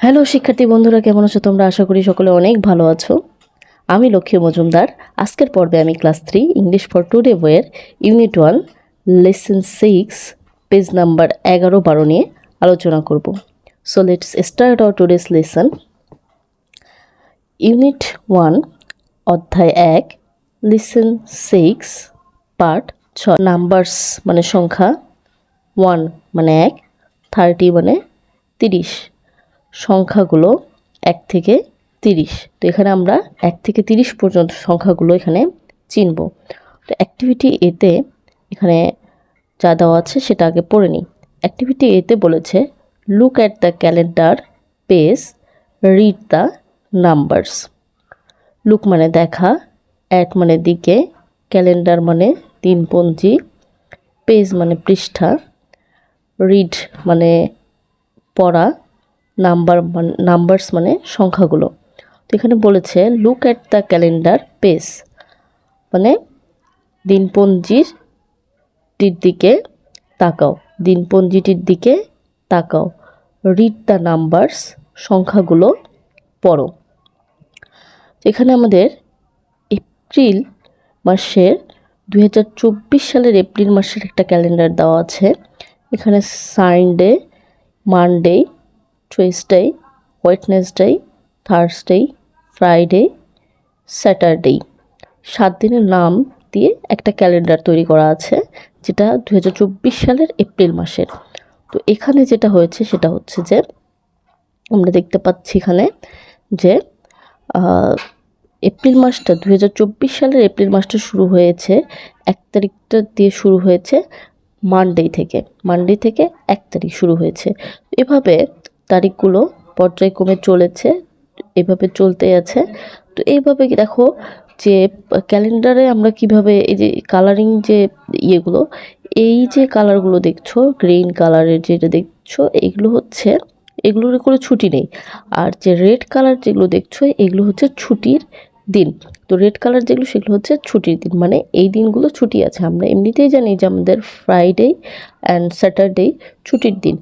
Hello শিক্ষার্থী বন্ধুরা, কেমন আছো তোমরা? আশা করি সকলে অনেক ভালো আছো। আমি লক্ষ্মী মজুমদার। আজকের পর্বে আমি ক্লাস 3 ইংলিশ ফর টুডে বইয়ের ইউনিট 1 লেসন 6 পেজ নাম্বার 11-12 নিয়ে আলোচনা করব। So let's start our today's lesson. Unit 1 অধ্যায় 1 লেসন 6 পার্ট 6 নাম্বারস মানে সংখ্যা, 1 মানে 1, 30 মানে 30, সংখ্যাগুলো 1 থেকে 30। তো এখানে আমরা 1 থেকে 30 পর্যন্ত সংখ্যাগুলো এখানে চিনব। তো অ্যাক্টিভিটি এতে এখানে যা দেওয়া আছে সেটা আগে পড়ে নিই। অ্যাক্টিভিটি এতে বলেছে look at the calendar page, read the numbers. Look মানে দেখা, অ্যাট মানে দিকে, ক্যালেন্ডার মানে দিনপঞ্জি, পেজ মানে পৃষ্ঠা, রিড মানে পড়া, নাম্বারস মানে সংখ্যাগুলো। তো এখানে বলেছে look at the calendar page মানে দিনপঞ্জিটির দিকে তাকাও, দিনপঞ্জিটির দিকে তাকাও। রিড দ্য নাম্বারস সংখ্যাগুলো পড়ো। এখানে আমাদের এপ্রিল মাসের 2024 সালের এপ্রিল মাসের একটা ক্যালেন্ডার দেওয়া আছে। এখানে Sunday, Monday, Tuesday, Wednesday, Thursday, Friday, Saturday 7 দিনের নাম দিয়ে একটা ক্যালেন্ডার তৈরি করা আছে, যেটা 2024 সালের এপ্রিল মাসের। তো এখানে যেটা হয়েছে সেটা হচ্ছে যে আমরা দেখতে পাচ্ছি এখানে যে এপ্রিল মাসটা 2024 সালের এপ্রিল মাসটা শুরু হয়েছে 1 তারিখটা দিয়ে শুরু হয়েছে, মানডে থেকে 1 তারিখ শুরু হয়েছে। এভাবে তারিখগুলো পর্যায়ক্রমে চলেছে, এভাবে চলতে আছে। তো এইভাবে দেখো যে ক্যালেন্ডারে আমরা কিভাবে এই যে কালারিং যে ইয়েগুলো, এই যে কালারগুলো দেখছো, গ্রিন কালারের যেটা দেখছো, এগুলো হচ্ছে, এগুলোর কোনো ছুটি নেই। আর যে রেড কালার যেগুলো দেখছো এগুলো হচ্ছে ছুটির দিন। তো রেড কালার যেগুলো সেগুলো হচ্ছে ছুটির দিন, মানে এই দিনগুলো ছুটি আছে। আমরা এমনিতেই জানি যে আমাদের ফ্রাইডে অ্যান্ড স্যাটারডে ছুটির দিন।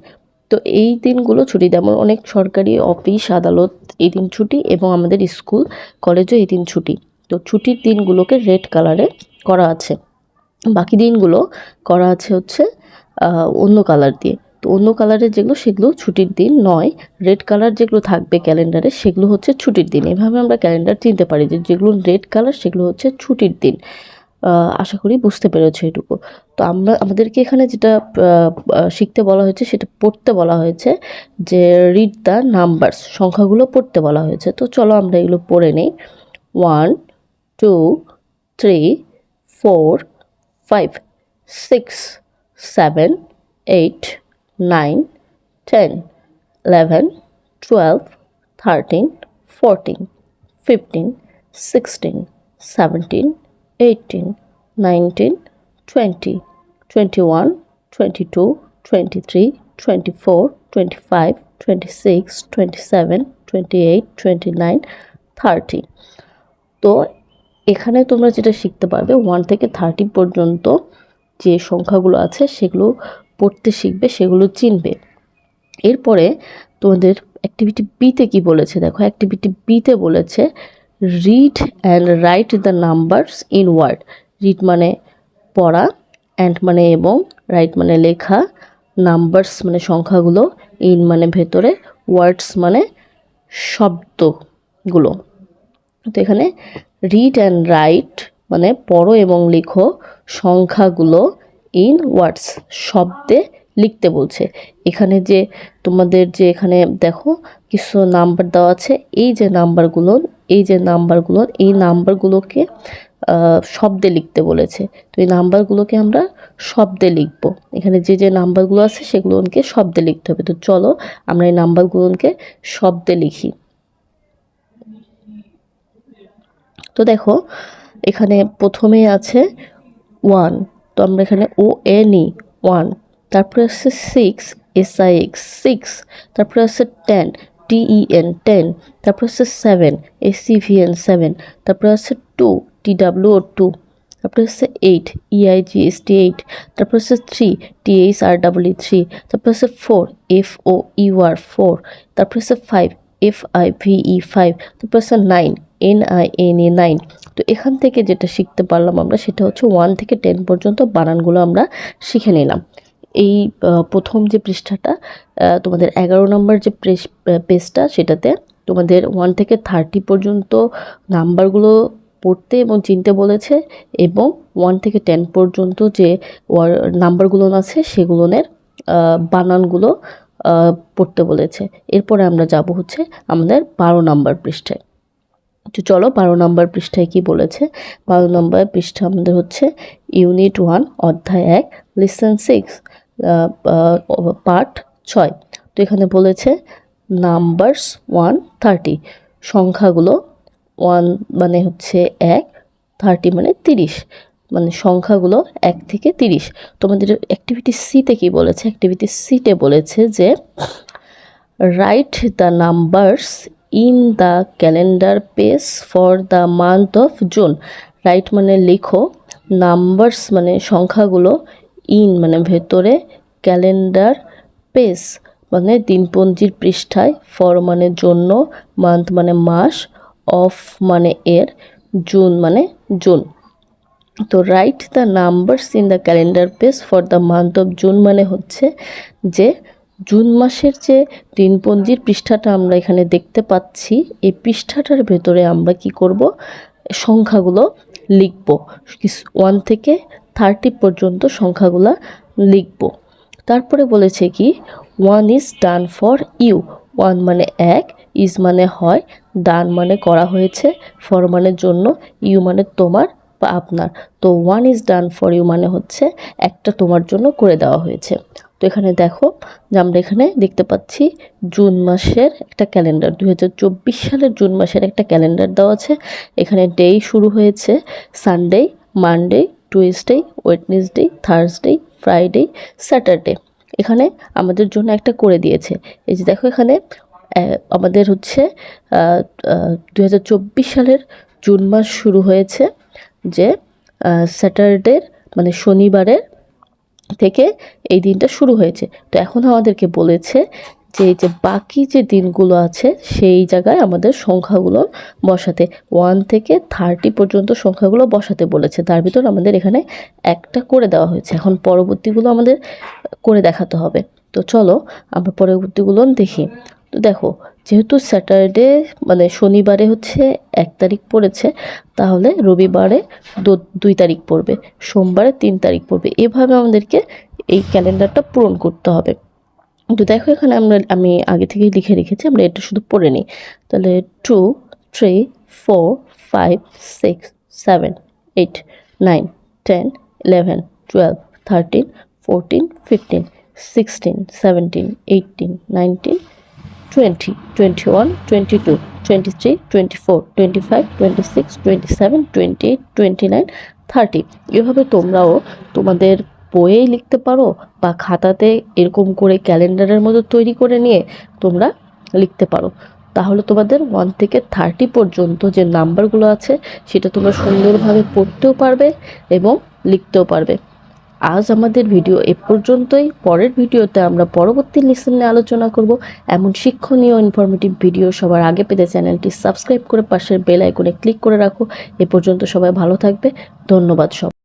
তো এই দিনগুলো ছুটি, যেমন অনেক সরকারি অফিস আদালত এই দিন ছুটি, এবং আমাদের স্কুল কলেজও এই দিন ছুটি। তো ছুটির দিনগুলোকে রেড কালারে করা আছে, বাকি দিনগুলো করা আছে হচ্ছে অন্য কালার দিয়ে। তো অন্য কালারের যেগুলো সেগুলো ছুটির দিন নয়, রেড কালার যেগুলো থাকবে ক্যালেন্ডারে সেগুলো হচ্ছে ছুটির দিন। এভাবে আমরা ক্যালেন্ডার চিনতে পারি যে যেগুলো রেড কালার সেগুলো হচ্ছে ছুটির দিন। আশা করি বুঝতে পেরেছো এটুকু। তো আমাদেরকে এখানে যেটা শিখতে বলা হয়েছে সেটা পড়তে বলা হয়েছে, যে রিড দ্য নাম্বারস সংখ্যাগুলো পড়তে বলা হয়েছে। তো চলো আমরা এগুলো পড়ে নিই। 1 2 3 4 5 6 7 8 9 10 11 12 13 14 15 16 17 18 19 20 21 22 23 24 25 26 27 28 29 30। তো এখানে তোমরা যেটা শিখতে পারবে 1 থেকে 30 পর্যন্ত যে সংখ্যাগুলো আছে সেগুলো পড়তে শিখবে, সেগুলো চিনবে। এরপরে তোমাদের অ্যাক্টিভিটি বিতে কি বলেছে দেখো। অ্যাক্টিভিটি বিতে বলেছে read and write the numbers in word. Read মানে পড়া, অ্যান্ড মানে এবং, রাইট মানে লেখা, নাম্বারস মানে সংখ্যাগুলো, ইন মানে ভেতরে, ওয়ার্ডস মানে শব্দগুলো। তো এখানে রিড অ্যান্ড রাইট মানে পড়ো এবং লিখো সংখ্যাগুলো, ইন ওয়ার্ডস শব্দে লিখতে বলছে। এখানে যে তোমাদের যে এখানে দেখো কিছু নাম্বার দেওয়া আছে, এই নাম্বারগুলোকে শব্দে লিখতে বলেছে। তো এই নাম্বারগুলোকে আমরা শব্দে লিখব। এখানে যে নাম্বারগুলো আছে সেগুলোকে শব্দে লিখতে হবে। তো চলো আমরা এই নাম্বারগুলোকে শব্দে লিখি। তো দেখো এখানে প্রথমেই আছে 1, তো আমরা এখানে ONE 1, তারপরে আছে 6 SIX 6, তারপরে আছে 10 TEN 10, তারপরে আছে 7 SEVN 7, তারপরে আছে 2 TWO 2, তারপরে হচ্ছে 8 EIGST 8, তারপর হচ্ছে 3 THREE 3, তারপর হচ্ছে 4 FOUR 4, তারপর হচ্ছে 5 FIVE 5, তারপর হচ্ছে 9 NINE 9। তো এখান থেকে যেটা শিখতে পারলাম আমরা সেটা হচ্ছে 1 থেকে 10 পর্যন্ত বানানগুলো আমরা শিখে নিলাম। এই প্রথম যে পৃষ্ঠাটা তোমাদের 11 নম্বর যে পেজটা, সেটাতে তোমাদের 1 থেকে 30 পর্যন্ত নাম্বারগুলো পড়তে এবং চিনতে বলেছে, এবং 1 থেকে 10 পর্যন্ত যে নাম্বারগুলো আছে সেগুলোর বানানগুলো পড়তে বলেছে। এরপরে আমরা যাব হচ্ছে আমাদের 12 নম্বর পৃষ্ঠায়। তো চলো 12 নম্বর পৃষ্ঠায় কি বলেছে। 12 নম্বর পৃষ্ঠা আমাদের হচ্ছে ইউনিট 1 অধ্যায় 1 লিসন 6 পার্ট 6। তো এখানে বলেছে নাম্বারস 1-30, সংখ্যাগুলো 1 মানে হচ্ছে 1, 30 মানে 30, মানে সংখ্যাগুলো 1 থেকে 30। তোমাদের অ্যাক্টিভিটি সিতে কি বলেছে, অ্যাক্টিভিটি সিতে বলেছে যে right the numbers in the calendar page for the month of June. Right মানে লেখো, নাম্বারস মানে সংখ্যাগুলো, ইন মানে ভেতরে, ক্যালেন্ডার পেজ মানে দিনপঞ্জির পৃষ্ঠায়, ফর মানে জন্য, মান্থ মানে মাস, অফ মানে এর, জুন মানে জুন। তো right the numbers in the calendar page for the month of June মানে হচ্ছে যে জুন মাসের যে দিনপঞ্জির পৃষ্ঠাটা আমরা এখানে দেখতে পাচ্ছি, এই পৃষ্ঠাটার ভেতরে আমরা কি করব, সংখ্যাগুলো লিখব। 1 থেকে 30 পর্যন্ত সংখ্যাগুলো লিখব। তারপরে বলেছে কি 1 ইজ ডান ফর ইউ। 1 মানে 1, ইজ মানে হয়, ডান মানে করা হয়েছে, ফর মানে জন্য, ইউ মানে তোমার বা আপনার। তো 1 ইজ ডান ফর ইউ মানে হচ্ছে একটা তোমার জন্য করে দেওয়া হয়েছে। তো এখানে দেখো যে আমরা এখানে দেখতে পাচ্ছি জুন মাসের একটা ক্যালেন্ডার, 2024 সালের জুন মাসের একটা ক্যালেন্ডার দেওয়া আছে। এখানে ডে শুরু হয়েছে Sunday, Monday, Tuesday, Wednesday, Thursday, Friday, Saturday. এখানে আমাদের জন্য একটা করে দিয়েছে। এই যে দেখো এখানে আমাদের হচ্ছে 2024 সালের জুন মাস শুরু হয়েছে যে স্যাটারডের মানে শনিবারের থেকে এই দিনটা শুরু হয়েছে। তো এখন আমাদেরকে বলেছে যে এই যে বাকি যে দিনগুলো আছে সেই জায়গায় আমাদের সংখ্যাগুলো বসাতে, 1 থেকে 30 পর্যন্ত সংখ্যাগুলো বসাতে বলেছে। তার ভিতর আমাদের এখানে একটা করে দেওয়া হয়েছে। এখন পরবর্তীগুলো আমাদের করে দেখাতে হবে। তো চলো আমরা পরবর্তীগুলো দেখি। তো দেখো যেহেতু স্যাটারডে মানে শনিবারে হচ্ছে 1 তারিখ পড়েছে, তাহলে রবিবারে 2 তারিখ পড়বে, সোমবারে 3 তারিখ পড়বে। এভাবে আমাদেরকে এই ক্যালেন্ডারটা পূরণ করতে হবে। তো দেখো এখানে আমি আগে থেকেই লিখে রেখেছি, আমরা এটা শুধু পড়ে নিই। তাহলে 2 3 4 5 6 7 8 9 10 11 12 13 14 15 16 17 18 19 20 21 22 23 24 25 26 27 28 29 30। এভাবে তোমরাও তোমাদের বইয়েই লিখতে পারো বা খাতাতে এরকম করে ক্যালেন্ডারের মতো তৈরি করে নিয়ে তোমরা লিখতে পারো। তাহলে তোমাদের 1 থেকে 30 পর্যন্ত যে নাম্বারগুলো আছে সেটা তোমরা সুন্দরভাবে পড়তেও পারবে এবং লিখতেও পারবে। আজ আমাদের ভিডিও এ পর্যন্তই। পরের ভিডিওতে আমরা পরবর্তী লেসন নিয়ে আলোচনা করব। এমন শিক্ষণীয় ইনফরমেটিভ ভিডিও সবার আগে পেতে চ্যানেলটি সাবস্ক্রাইব করে পাশের বেল আইকনে ক্লিক করে রাখো। এ পর্যন্ত সবাই ভালো থাকবে। ধন্যবাদ সব।